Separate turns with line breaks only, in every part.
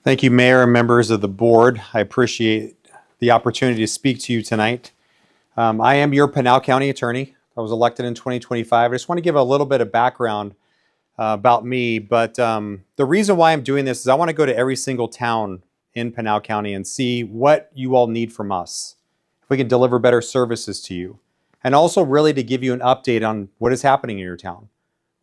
Thank you, Mayor and members of the board. I appreciate the opportunity to speak to you tonight. I am your Pinal County attorney. I was elected in 2025. I just want to give a little bit of background about me, but the reason why I'm doing this is I want to go to every single town in Pinal County and see what you all need from us, if we can deliver better services to you, and also really to give you an update on what is happening in your town.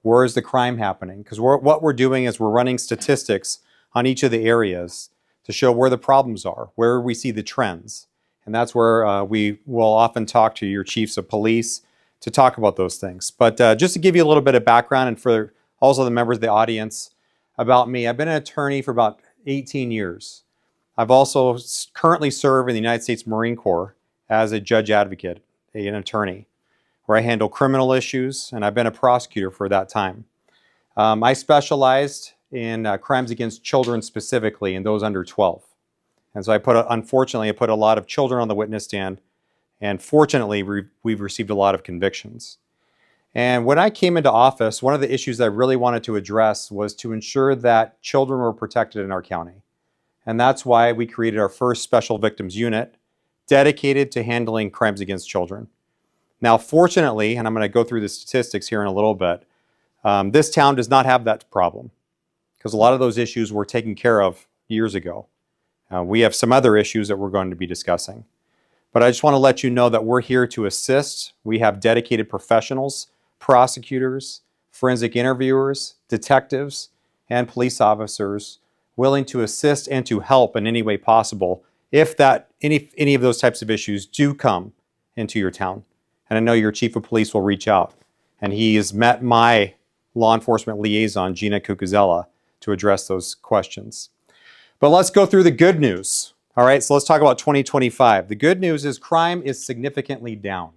Where is the crime happening? Because what we're doing is we're running statistics on each of the areas to show where the problems are, where we see the trends. And that's where we will often talk to your chiefs of police to talk about those things. But just to give you a little bit of background, and for also the members of the audience about me, I've been an attorney for about 18 years. I've also currently served in the United States Marine Corps as a judge advocate, an attorney, where I handle criminal issues, and I've been a prosecutor for that time. I specialized in crimes against children specifically, and those under 12. And so unfortunately, I put a lot of children on the witness stand, and fortunately, we've received a lot of convictions. And when I came into office, one of the issues I really wanted to address was to ensure that children were protected in our county. And that's why we created our first special victims unit dedicated to handling crimes against children. Now, fortunately, and I'm going to go through the statistics here in a little bit, this town does not have that problem, because a lot of those issues were taken care of years ago. We have some other issues that we're going to be discussing. But I just want to let you know that we're here to assist. We have dedicated professionals, prosecutors, forensic interviewers, detectives, and police officers willing to assist and to help in any way possible if any of those types of issues do come into your town. And I know your chief of police will reach out. And he has met my law enforcement liaison, Gina Cucuzella, to address those questions. But let's go through the good news. All right, so let's talk about 2025. The good news is crime is significantly down.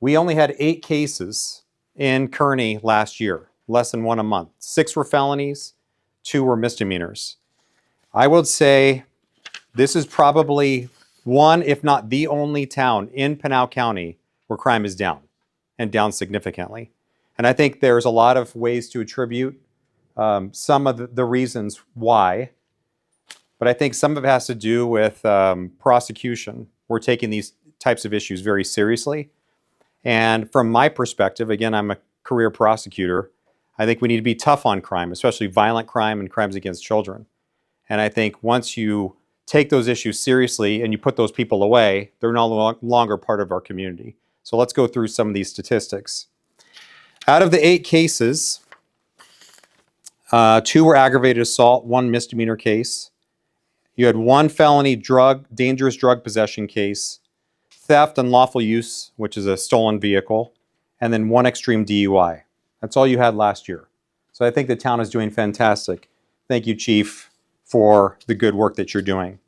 We only had 8 cases in Kearny last year, less than 1 a month. 6 were felonies, 2 were misdemeanors. I would say this is probably one, if not the only town in Pinal County where crime is down, and down significantly. And I think there's a lot of ways to attribute some of the reasons why, but I think some of it has to do with prosecution. We're taking these types of issues very seriously. And from my perspective, again, I'm a career prosecutor, I think we need to be tough on crime, especially violent crime and crimes against children. And I think once you take those issues seriously and you put those people away, they're no longer part of our community. So let's go through some of these statistics. Out of the 8 cases, 2 were aggravated assault, 1 misdemeanor case. You had 1 felony dangerous drug possession case, theft, unlawful use, which is a stolen vehicle, and then 1 extreme DUI. That's all you had last year. So I think the town is doing fantastic. Thank you, Chief, for the good work that you're doing.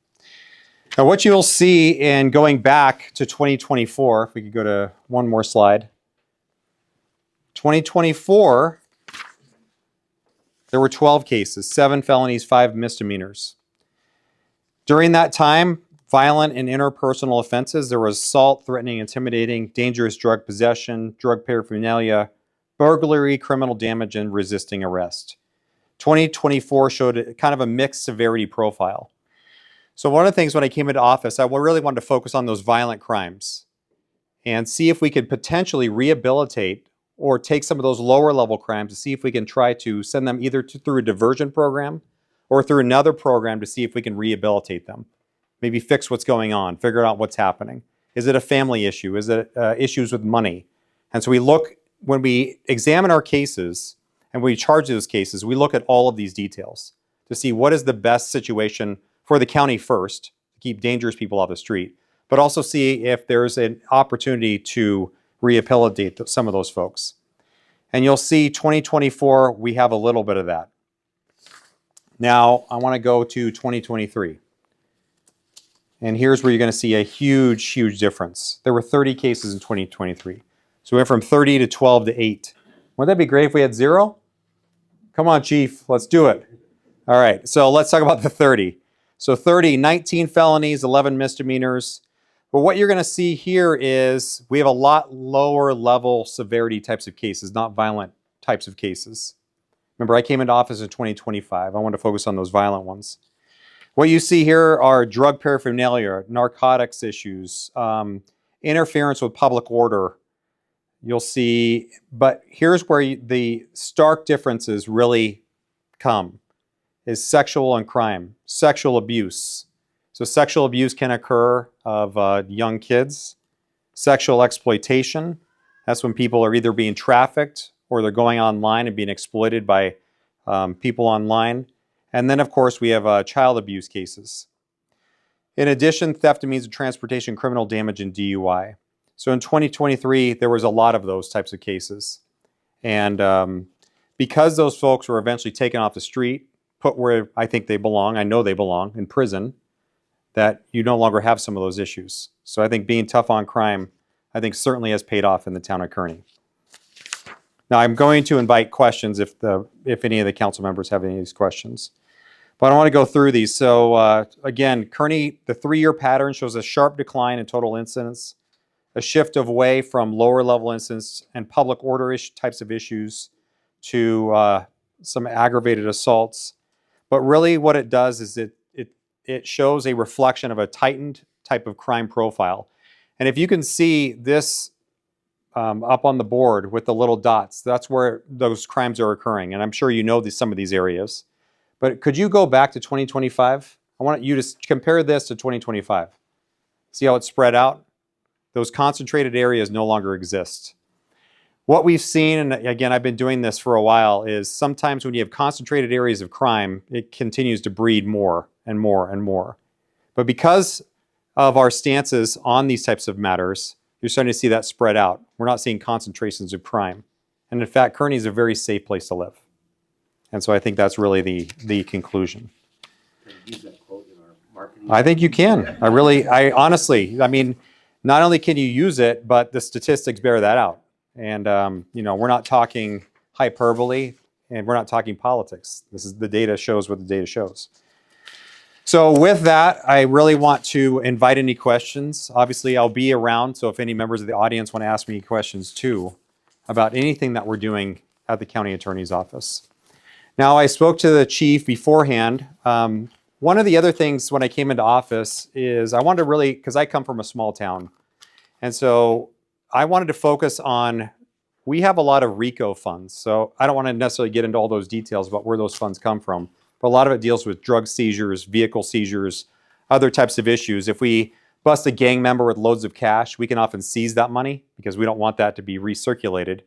Now, what you'll see in going back to 2024, if we could go to one more slide. 2024, there were 12 cases, 7 felonies, 5 misdemeanors. During that time, violent and interpersonal offenses, there was assault, threatening, intimidating, dangerous drug possession, drug paraphernalia, burglary, criminal damage, and resisting arrest. 2024 showed kind of a mixed severity profile. So one of the things when I came into office, I really wanted to focus on those violent crimes and see if we could potentially rehabilitate or take some of those lower level crimes to see if we can try to send them either through a diversion program or through another program to see if we can rehabilitate them. Maybe fix what's going on, figure out what's happening. Is it a family issue? Is it issues with money? And so when we examine our cases and we charge those cases, we look at all of these details to see what is the best situation for the county first, to keep dangerous people off the street, but also see if there's an opportunity to rehabilitate some of those folks. And you'll see 2024, we have a little bit of that. Now, I want to go to 2023. And here's where you're going to see a huge, huge difference. There were 30 cases in 2023. So we went from 30 to 12 to 8. Wouldn't that be great if we had 0? Come on, Chief, let's do it. All right, so let's talk about the 30. So 30, 19 felonies, 11 misdemeanors. But what you're going to see here is we have a lot lower level severity types of cases, not violent types of cases. Remember, I came into office in 2025. I want to focus on those violent ones. What you see here are drug paraphernalia, narcotics issues, interference with public order. You'll see, but here's where the stark differences really come, is sexual and crime, sexual abuse. So sexual abuse can occur of young kids. Sexual exploitation, that's when people are either being trafficked or they're going online and being exploited by people online. And then, of course, we have child abuse cases. In addition, theft and means of transportation, criminal damage, and DUI. So in 2023, there was a lot of those types of cases. And because those folks were eventually taken off the street, put where I think they belong, I know they belong, in prison, that you no longer have some of those issues. So I think being tough on crime, I think certainly has paid off in the town of Kearny. Now I'm going to invite questions if any of the council members have any of these questions. But I want to go through these. So again, Kearny, the 3-year pattern shows a sharp decline in total incidents, a shift away from lower level incidents and public order types of issues to some aggravated assaults. But really what it does is it shows a reflection of a tightened type of crime profile. And if you can see this up on the board with the little dots, that's where those crimes are occurring. And I'm sure you know some of these areas. But could you go back to 2025? I want you to compare this to 2025. See how it's spread out? Those concentrated areas no longer exist. What we've seen, and again, I've been doing this for a while, is sometimes when you have concentrated areas of crime, it continues to breed more and more and more. But because of our stances on these types of matters, you're starting to see that spread out. We're not seeing concentrations of crime. And in fact, Kearny is a very safe place to live. And so I think that's really the conclusion.
Can you use that quote in our marketing?
I think you can. I honestly, I mean, not only can you use it, but the statistics bear that out. And, we're not talking hyperbole and we're not talking politics. The data shows what the data shows. So with that, I really want to invite any questions. Obviously, I'll be around, so if any members of the audience want to ask me questions too about anything that we're doing at the county attorney's office. Now, I spoke to the chief beforehand. One of the other things when I came into office is I wanted to really, because I come from a small town, and so I wanted to focus on, we have a lot of RICO funds, so I don't want to necessarily get into all those details about where those funds come from. But a lot of it deals with drug seizures, vehicle seizures, other types of issues. If we bust a gang member with loads of cash, we can often seize that money because we don't want that to be recirculated.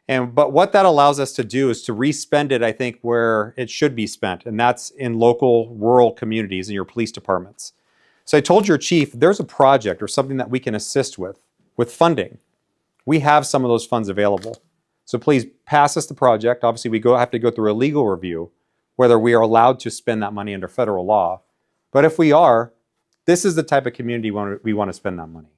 But what that allows us to do is to respend it, I think, where it should be spent, and that's in local rural communities in your police departments. So I told your chief, there's a project or something that we can assist with funding. We have some of those funds available. So please pass us the project. Obviously, we have to go through a legal review whether we are allowed to spend that money under federal law. But if we are, this is the type of community we want to spend that money.